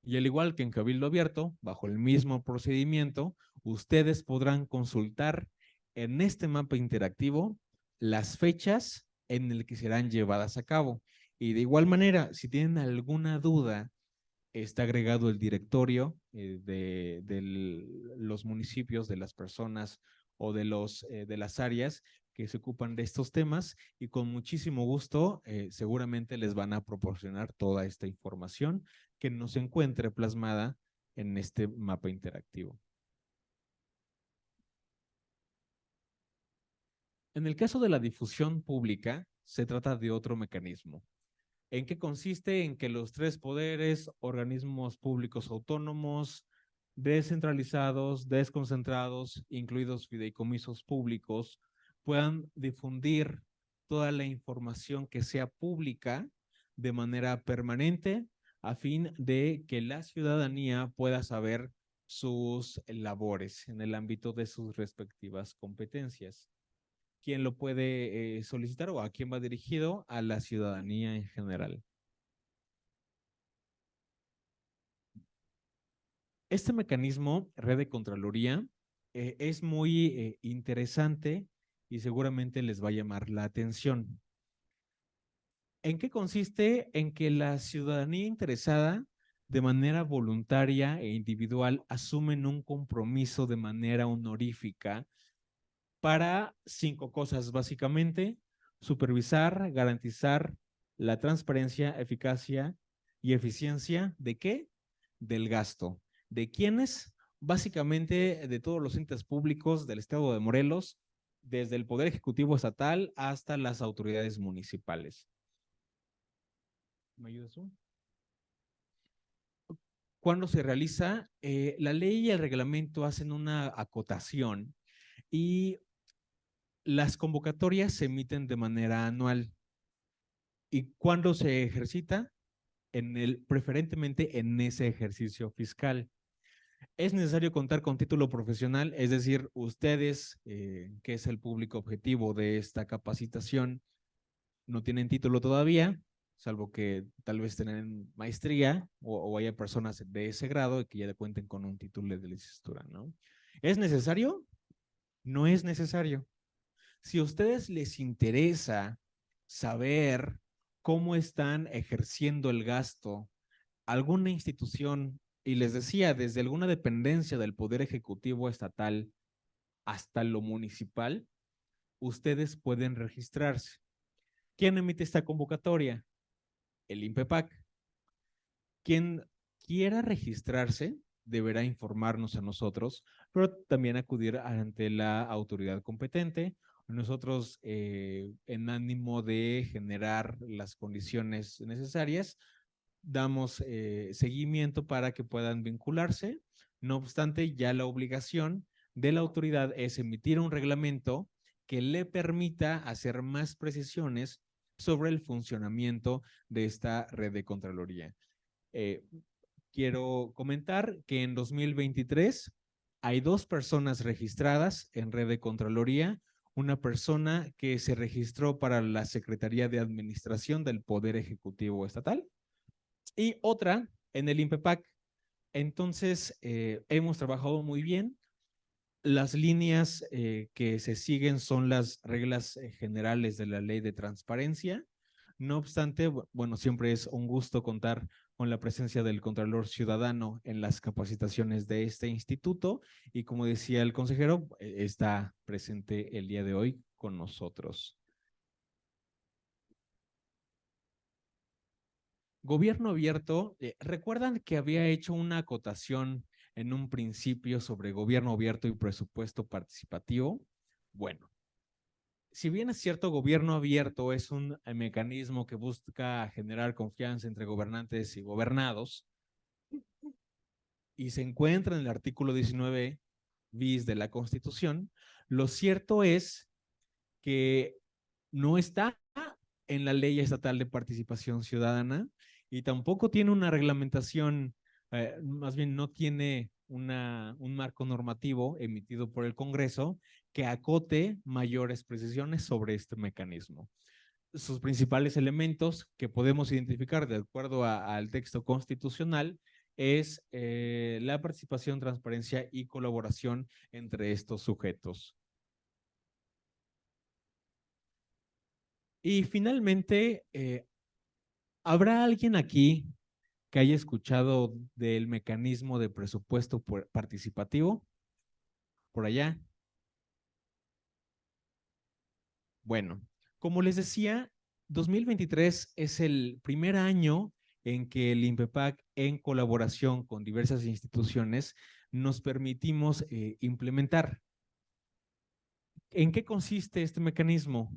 Y al igual que en Cabildo Abierto, bajo el mismo procedimiento, ustedes podrán consultar en este mapa interactivo las fechas en el que serán llevadas a cabo. Y de igual manera, si tienen alguna duda, está agregado el directorio de los municipios, de las personas o de las áreas que se ocupan de estos temas, y con muchísimo gusto seguramente les van a proporcionar toda esta información que no se encuentre plasmada en este mapa interactivo. En el caso de la difusión pública, se trata de otro mecanismo. ¿En qué consiste? En que los 3 poderes, organismos públicos autónomos, descentralizados, desconcentrados, incluidos fideicomisos públicos, puedan difundir toda la información que sea pública de manera permanente a fin de que la ciudadanía pueda saber sus labores en el ámbito de sus respectivas competencias. ¿Quién lo puede solicitar o a quién va dirigido? A la ciudadanía en general. Este mecanismo, Red de Contraloría, es muy interesante y seguramente les va a llamar la atención. ¿En qué consiste? En que la ciudadanía interesada, de manera voluntaria e individual, asumen un compromiso de manera honorífica para 5 cosas, básicamente: supervisar, garantizar la transparencia, eficacia y eficiencia ¿de qué? Del gasto. ¿De quiénes? Básicamente de todos los entes públicos del estado de Morelos, desde el Poder Ejecutivo Estatal hasta las autoridades municipales. ¿Me ayudas tú? Cuando se realiza, la ley y el reglamento hacen una acotación y las convocatorias se emiten de manera anual. ¿Y cuándo se ejercita? Preferentemente en ese ejercicio fiscal. Es necesario contar con título profesional, es decir, ustedes, que es el público objetivo de esta capacitación, no tienen título todavía, salvo que tal vez tengan maestría o haya personas de ese grado y que ya cuenten con un título de licenciatura, ¿no? ¿Es necesario? No es necesario. Si a ustedes les interesa saber cómo están ejerciendo el gasto alguna institución, y les decía, desde alguna dependencia del Poder Ejecutivo Estatal hasta lo municipal, ustedes pueden registrarse. ¿Quién emite esta convocatoria? El INPEPAC. Quien quiera registrarse deberá informarnos a nosotros, pero también acudir ante la autoridad competente. Nosotros, en ánimo de generar las condiciones necesarias, damos seguimiento para que puedan vincularse. No obstante, ya la obligación de la autoridad es emitir un reglamento que le permita hacer más precisiones sobre el funcionamiento de esta red de Contraloría. Quiero comentar que en 2023 hay 2 personas registradas en red de Contraloría, una persona que se registró para la Secretaría de Administración del Poder Ejecutivo Estatal y otra en el INPEPAC. Entonces, hemos trabajado muy bien. Las líneas que se siguen son las reglas generales de la Ley de Transparencia. No obstante, bueno, siempre es un gusto contar con la presencia del Contralor Ciudadano en las capacitaciones de este instituto y, como decía el consejero, está presente el día de hoy con nosotros. Gobierno abierto, ¿recuerdan que había hecho una acotación en un principio sobre gobierno abierto y presupuesto participativo? Bueno, si bien es cierto, gobierno abierto es un mecanismo que busca generar confianza entre gobernantes y gobernados y se encuentra en el artículo 19 bis de la Constitución, lo cierto es que no está en la Ley Estatal de Participación Ciudadana y tampoco tiene una reglamentación, más bien no tiene un marco normativo emitido por el Congreso que acote mayores precisiones sobre este mecanismo. Sus principales elementos que podemos identificar de acuerdo al texto constitucional es la participación, transparencia y colaboración entre estos sujetos. Y finalmente, ¿habrá alguien aquí que haya escuchado del mecanismo de presupuesto participativo? Por allá. Bueno, como les decía, 2023 es el primer año en que el INPEPAC, en colaboración con diversas instituciones, nos permitimos implementar. ¿En qué consiste este mecanismo?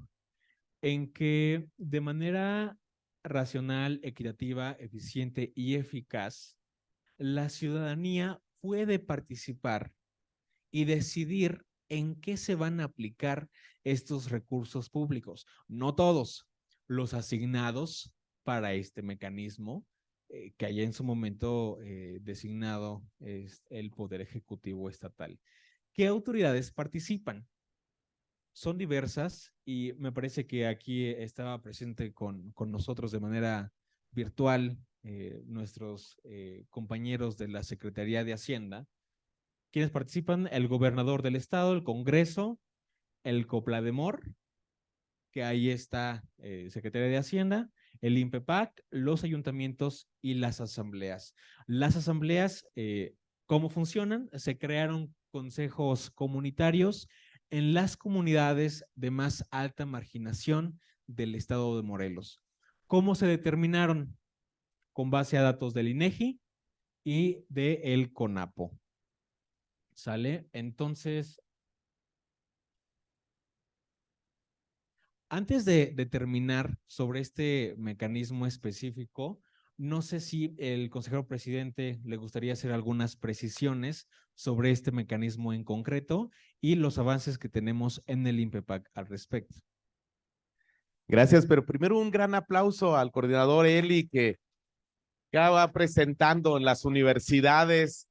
En que de manera racional, equitativa, eficiente y eficaz, la ciudadanía puede participar y decidir en qué se van a aplicar estos recursos públicos. No todos, los asignados para este mecanismo que haya en su momento designado el Poder Ejecutivo Estatal. ¿Qué autoridades participan? Son diversas y me parece que aquí estaba presente con nosotros de manera virtual nuestros compañeros de la Secretaría de Hacienda, quienes participan: el gobernador del estado, el Congreso, el Coplademor, que ahí está Secretaría de Hacienda, el INPEPAC, los ayuntamientos y las asambleas. Las asambleas, ¿cómo funcionan? Se crearon consejos comunitarios en las comunidades de más alta marginación del estado de Morelos. ¿Cómo se determinaron? Con base a datos del INEGI y del CONAPO. ¿Sale? Entonces, antes de terminar sobre este mecanismo específico, no sé si el consejero presidente le gustaría hacer algunas precisiones sobre este mecanismo en concreto y los avances que tenemos en el INPEPAC al respecto. Gracias, pero primero un gran aplauso al coordinador Eli que va presentando en las universidades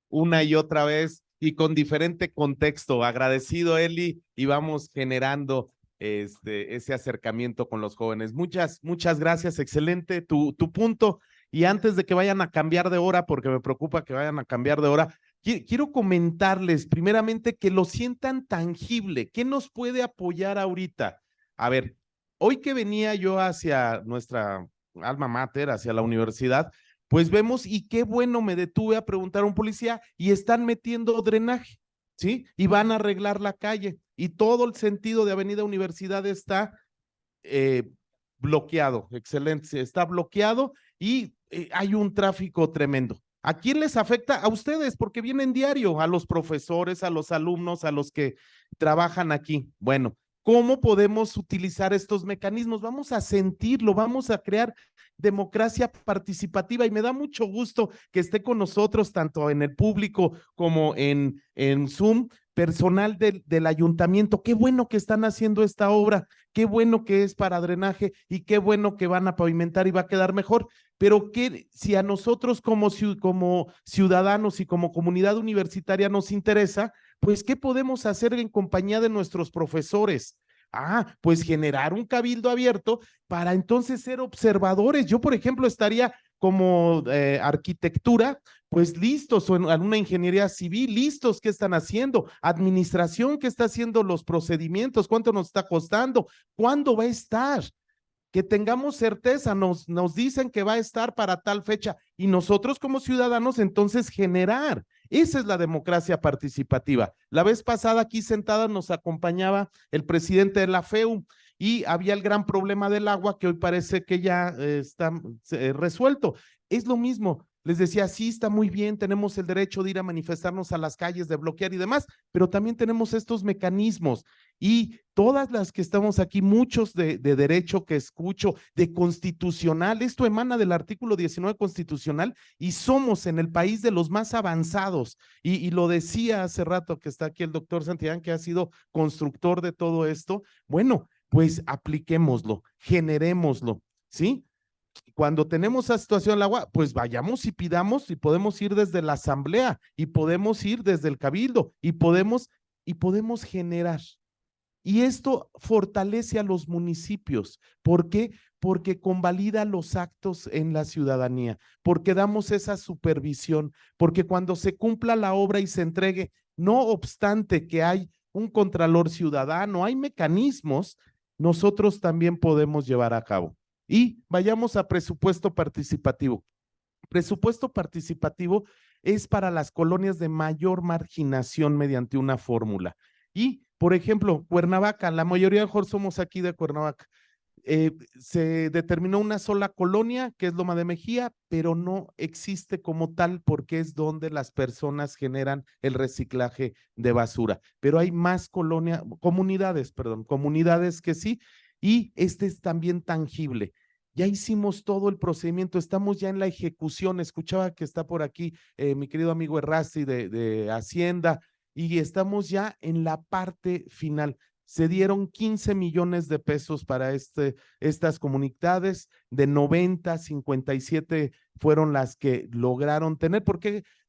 una y otra vez y con diferente contexto. Agradecido, Eli, y vamos generando ese acercamiento con los jóvenes. Muchas gracias, excelente tu punto. Y antes de que vayan a cambiar de hora, porque me preocupa que vayan a cambiar de hora, quiero comentarles primeramente que lo sientan tangible. ¿Qué nos puede apoyar ahorita? A ver, hoy que venía yo hacia nuestra alma mater, hacia la universidad, pues vemos, y qué bueno, me detuve a preguntar a un policía y están metiendo drenaje, ¿sí? Y van a arreglar la calle y todo el sentido de Avenida Universidad está bloqueado, excelente, está bloqueado y hay un tráfico tremendo. ¿A quién les afecta? A ustedes, porque vienen diario, a los profesores, a los alumnos, a los que trabajan aquí. Bueno, ¿Cómo podemos utilizar estos mecanismos? Vamos a sentirlo, vamos a crear democracia participativa y me da mucho gusto que esté con nosotros tanto en el público como en Zoom, personal del ayuntamiento. Qué bueno que están haciendo esta obra, qué bueno que es para drenaje y qué bueno que van a pavimentar y va a quedar mejor. Pero que si a nosotros como ciudadanos y como comunidad universitaria nos interesa, pues ¿qué podemos hacer en compañía de nuestros profesores? Pues generar un cabildo abierto para entonces ser observadores. Yo, por ejemplo, estaría como arquitectura, pues listos, o en una ingeniería civil, listos, ¿qué están haciendo? Administración, ¿qué está haciendo los procedimientos? ¿Cuánto nos está costando? ¿Cuándo va a estar? Que tengamos certeza, nos dicen que va a estar para tal fecha y nosotros como ciudadanos entonces generar. Esa es la democracia participativa. La vez pasada aquí sentada nos acompañaba el presidente de la FEU y había el gran problema del agua que hoy parece que ya está resuelto. Es lo mismo. Les decía, sí, está muy bien, tenemos el derecho de ir a manifestarnos a las calles, de bloquear y demás, pero también tenemos estos mecanismos y todas las que estamos aquí, muchos de derecho que escucho, de constitucional, esto emana del artículo 19 constitucional y somos en el país de los más avanzados y lo decía hace rato que está aquí el doctor Santillán, que ha sido constructor de todo esto. Bueno, pues apliquémoslo, generémoslo, ¿sí? Cuando tenemos esa situación del agua, pues vayamos y pidamos y podemos ir desde la asamblea y podemos ir desde el cabildo y podemos generar. Y esto fortalece a los municipios. ¿Por qué? Porque convalida los actos en la ciudadanía, porque damos esa supervisión, porque cuando se cumpla la obra y se entregue, no obstante que hay un contralor ciudadano, hay mecanismos, nosotros también podemos llevar a cabo. Y vayamos a presupuesto participativo. Presupuesto participativo es para las colonias de mayor marginación mediante una fórmula. Y, por ejemplo, Cuernavaca, la mayoría mejor somos aquí de Cuernavaca. Se determinó una sola colonia, que es Loma de Mejía, pero no existe como tal porque es donde las personas generan el reciclaje de basura. Pero hay más comunidades que sí, y este es también tangible. Ya hicimos todo el procedimiento, estamos ya en la ejecución. Escuchaba que está por aquí mi querido amigo Errasti de Hacienda y estamos ya en la parte final. Se dieron 15 millones de pesos para estas comunidades, de 90, 57 fueron las que lograron tener.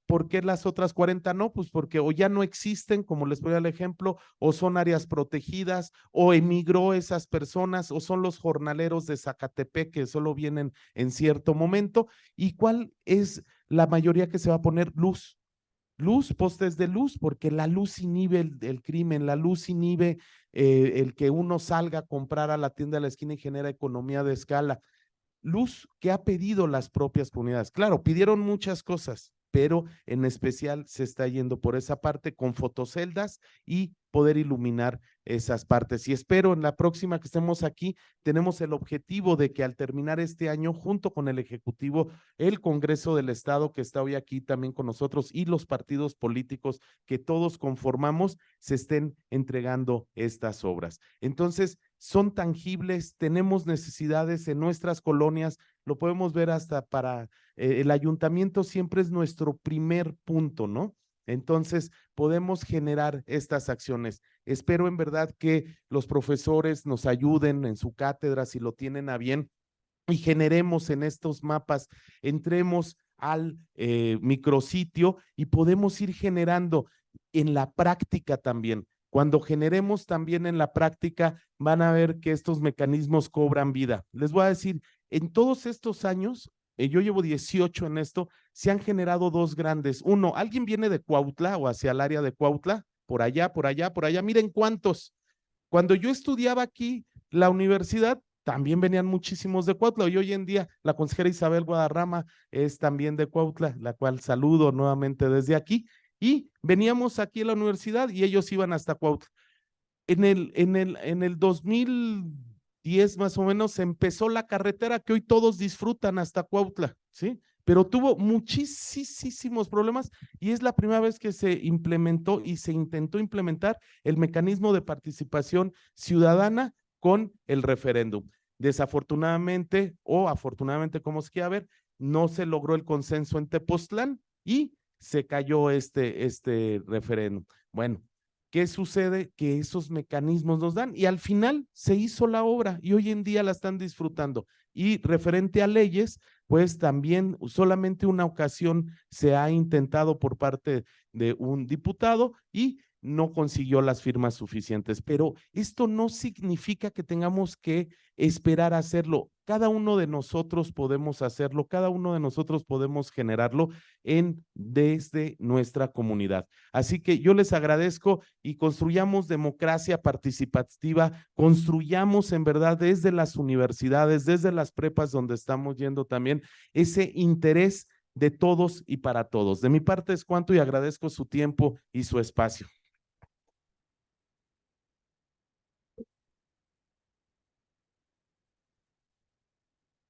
¿Por qué las otras 40 no? Pues porque o ya no existen, como les ponía el ejemplo, o son áreas protegidas, o emigró esas personas, o son los jornaleros de Zacatepec que solo vienen en cierto momento. ¿Y cuál es la mayoría que se va a poner? Luz, postes de luz, porque la luz inhibe el crimen, la luz inhibe el que uno salga a comprar a la tienda de la esquina y genera economía de escala. Luz que ha pedido las propias comunidades. Claro, pidieron muchas cosas, pero en especial se está yendo por esa parte con fotoceldas y poder iluminar esas partes. Y espero en la próxima que estemos aquí, tenemos el objetivo de que al terminar este año, junto con el Ejecutivo, el Congreso del Estado, que está hoy aquí también con nosotros, y los partidos políticos que todos conformamos, se estén entregando estas obras. Entonces, son tangibles, tenemos necesidades en nuestras colonias, lo podemos ver hasta para el ayuntamiento siempre es nuestro primer punto, ¿no? Entonces, podemos generar estas acciones. Espero en verdad que los profesores nos ayuden en su cátedra, si lo tienen a bien, y generemos en estos mapas, entremos al micrositio y podemos ir generando en la práctica también. Cuando generemos también en la práctica, van a ver que estos mecanismos cobran vida. Les voy a decir, en todos estos años, yo llevo 18 en esto, se han generado dos grandes. Uno, ¿alguien viene de Cuautla o hacia el área de Cuautla? Por allá, por allá, por allá. Miren cuántos. Cuando yo estudiaba aquí la universidad, también venían muchísimos de Cuautla y hoy en día la consejera Isabel Guadarrama es también de Cuautla, la cual saludo nuevamente desde aquí. Y veníamos aquí a la universidad y ellos iban hasta Cuautla. En el 2010 más o menos empezó la carretera que hoy todos disfrutan hasta Cuautla, ¿sí? pero tuvo muchísimos problemas y es la primera vez que se implementó y se intentó implementar el mecanismo de participación ciudadana con el referéndum. Desafortunadamente o afortunadamente, como se quiera ver, no se logró el consenso en Tepoztlán y se cayó este referéndum. Bueno, ¿qué sucede? Que esos mecanismos nos dan y al final se hizo la obra y hoy en día la están disfrutando. Y referente a leyes, pues también solamente una ocasión se ha intentado por parte de un diputado y no consiguió las firmas suficientes, pero esto no significa que tengamos que esperar a hacerlo. Cada uno de nosotros podemos hacerlo, cada uno de nosotros podemos generarlo desde nuestra comunidad. Así que yo les agradezco y construyamos democracia participativa, construyamos en verdad desde las universidades, desde las prepas donde estamos yendo también ese interés de todos y para todos. De mi parte es cuanto y agradezco su tiempo y su espacio.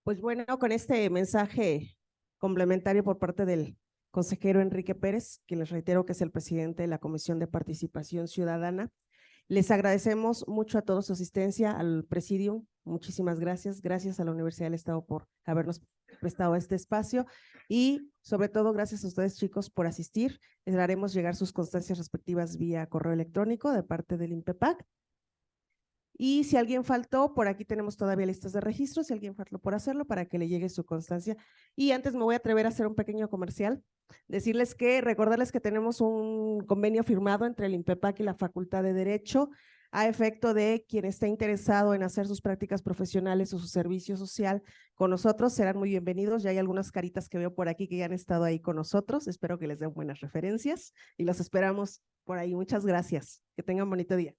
Pues bueno, con este mensaje complementario por parte del consejero Enrique Pérez, que les reitero que es el presidente de la Comisión de Participación Ciudadana, les agradecemos mucho a todos su asistencia, al presidium, muchísimas gracias, gracias a la Universidad del Estado por habernos prestado este espacio y sobre todo gracias a ustedes chicos por asistir. Les haremos llegar sus constancias respectivas vía correo electrónico de parte del INPEPAC. Y si alguien faltó, por aquí tenemos todavía listas de registro, si alguien faltó por hacerlo, para que le llegue su constancia. Y antes me voy a atrever a hacer un pequeño comercial, recordarles que tenemos un convenio firmado entre el INPEPAC y la Facultad de Derecho, a efecto de quien esté interesado en hacer sus prácticas profesionales o su servicio social con nosotros, serán muy bienvenidos. Ya hay algunas caritas que veo por aquí que ya han estado ahí con nosotros, espero que les den buenas referencias y los esperamos por ahí. Muchas gracias, que tengan bonito día.